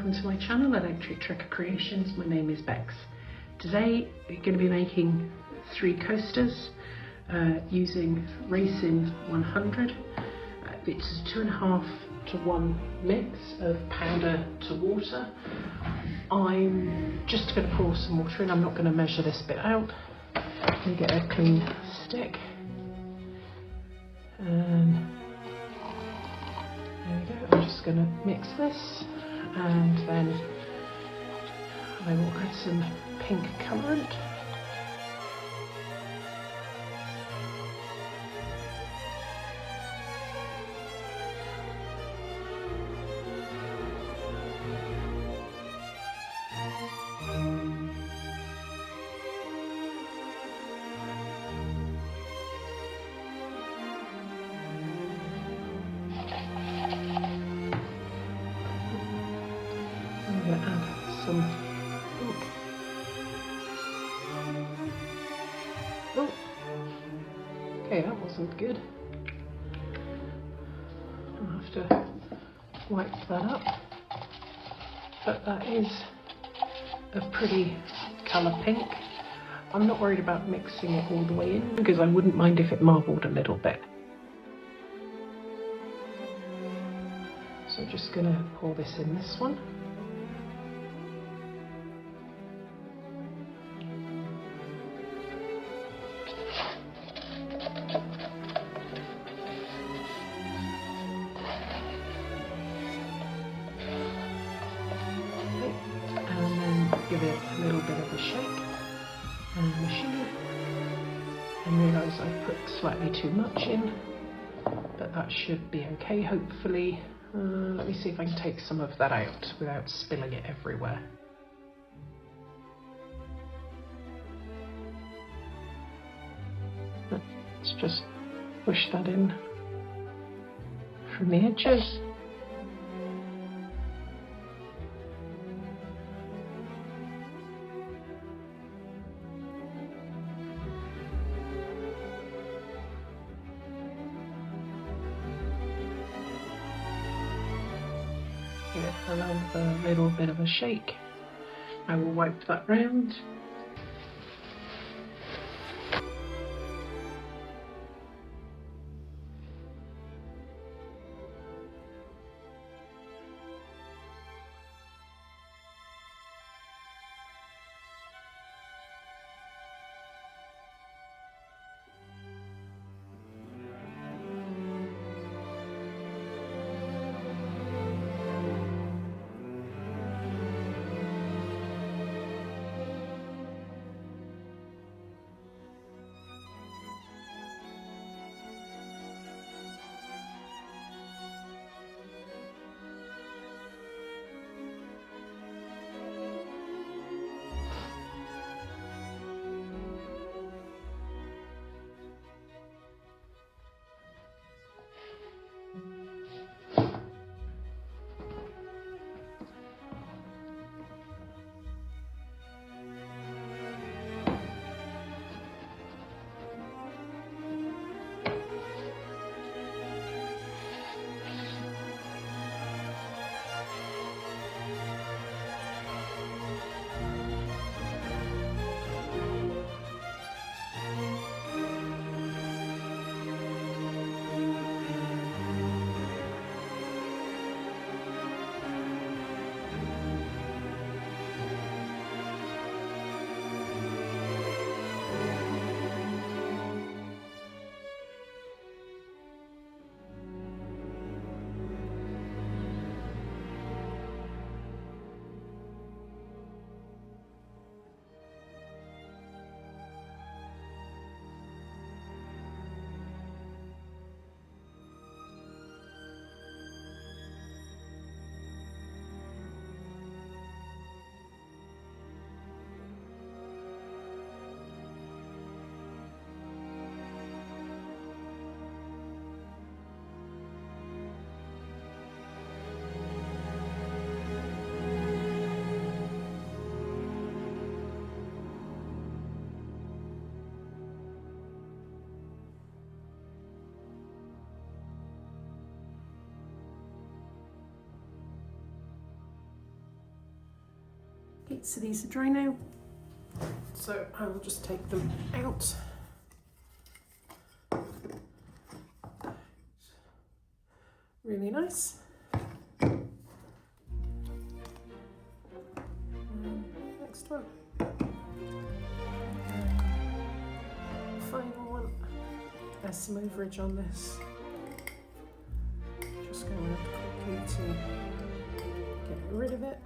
welcome to my channel, Electric Trekker Creations. My name is Bex. Today we're going to be making 3 coasters using Resin 100. It's a 2.5 to 1 mix of powder to water. I'm just going to pour some water in. I'm not going to measure this bit out. I'm going to get a clean stick. And there we go. I'm just going to mix this, and then I will add some pink colourant. I'm going to add some ink. Oh, okay, that wasn't good. I'll have to wipe that up. But that is a pretty colour pink. I'm not worried about mixing it all the way in because I wouldn't mind if it marbled a little bit. So I'm just going to pour this in this one. Give it a little bit of a shake and machine it, and realise I've put slightly too much in, but that should be okay hopefully. Let me see if I can take some of that out without spilling it everywhere. Let's just push that in from the edges. Give it a little bit of a shake. I will wipe that round. Okay, so these are dry now, so I will just take them out. Really nice. Next one. Final one. There's some overage on this. Just going quickly to get rid of it.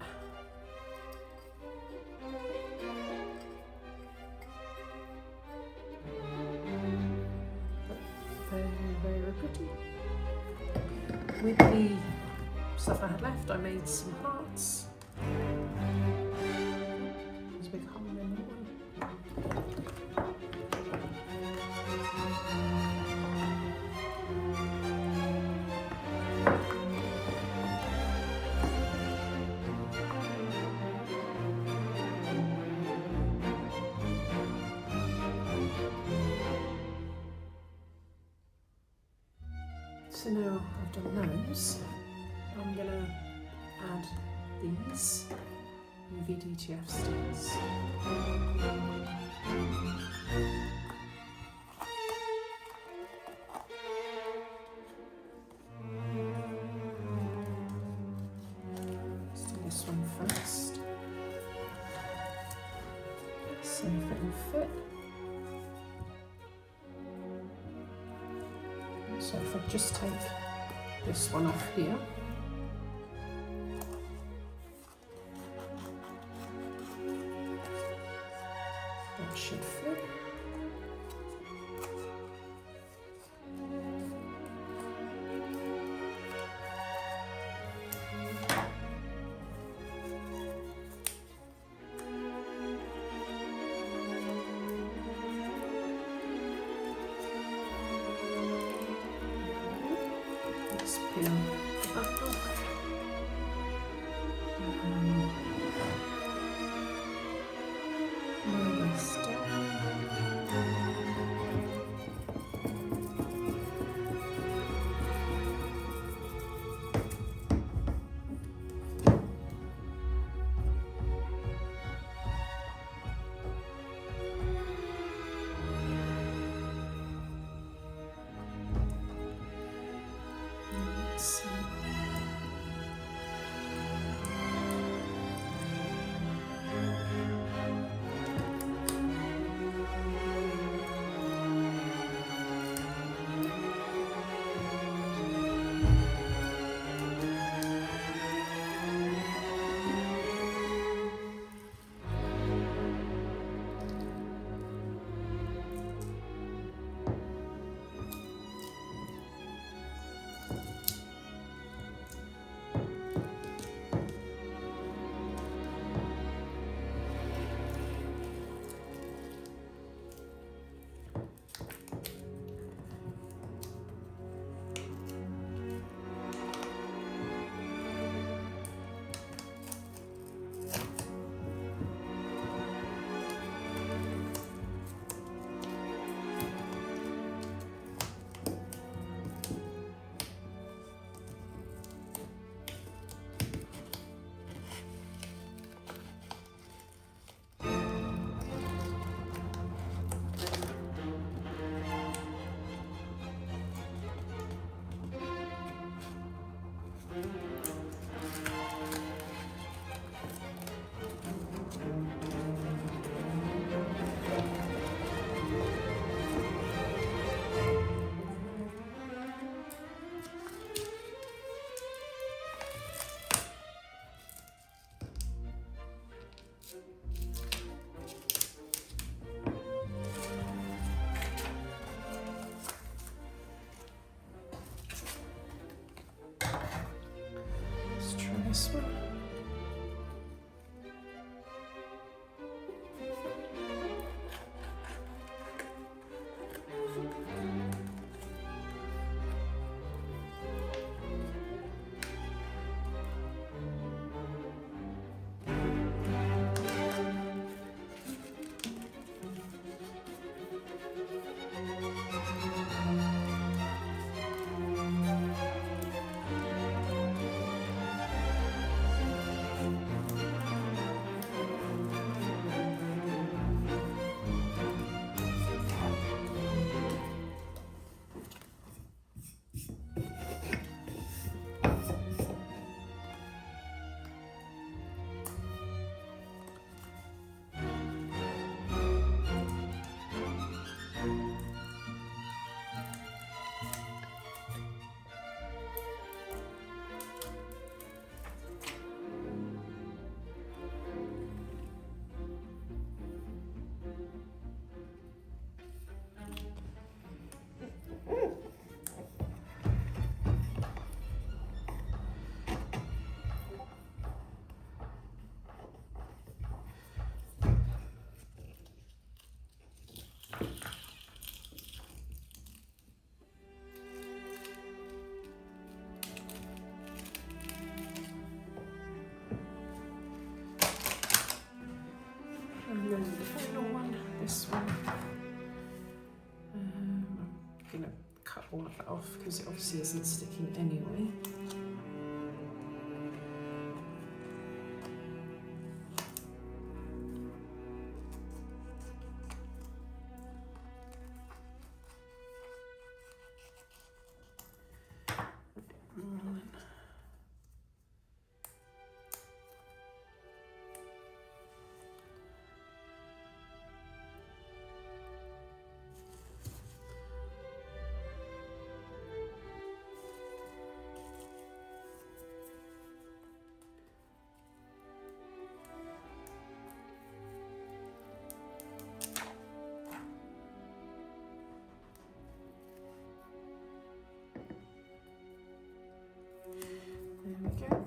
Very pretty. With the stuff I had left, I made some hearts. There's a big hole in that one. So now I've done those, I'm going to add these UVDTF stickers. Let's do this one first. See if it will fit. So if I just take this one off here, that should fit. Peel the back off. Roll this down. going to cut all of that off because it obviously isn't sticking anyway. There we go.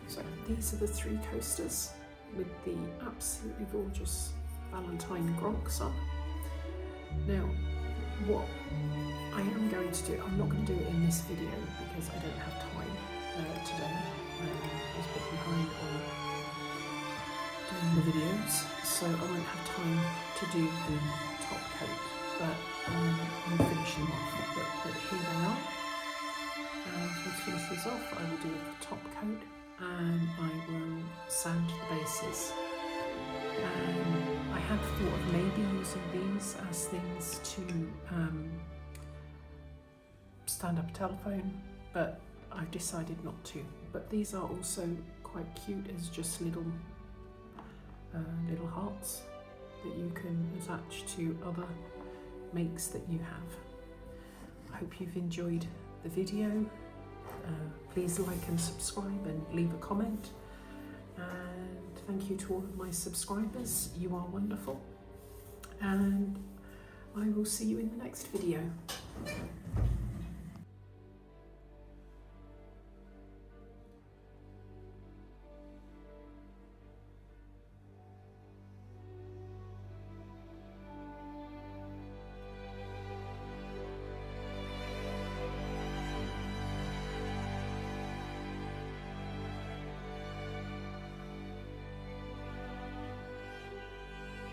So these are the 3 coasters with the absolutely gorgeous Valentine Gonks on. Now, what I am going to do, I'm not going to do it in this video because I don't have time today. I was a bit behind on doing the videos, so I won't have time to do the top coat, but I'm finishing them off. But here they are. Let's finish these off. I will do a top coat and I will sand the bases. I had thought of maybe using these as things to stand up a telephone, but I've decided not to. But these are also quite cute as just little hearts that you can attach to other makes that you have. I hope you've enjoyed the video. Please like and subscribe and leave a comment. And thank you to all of my subscribers. You are wonderful. And I will see you in the next video.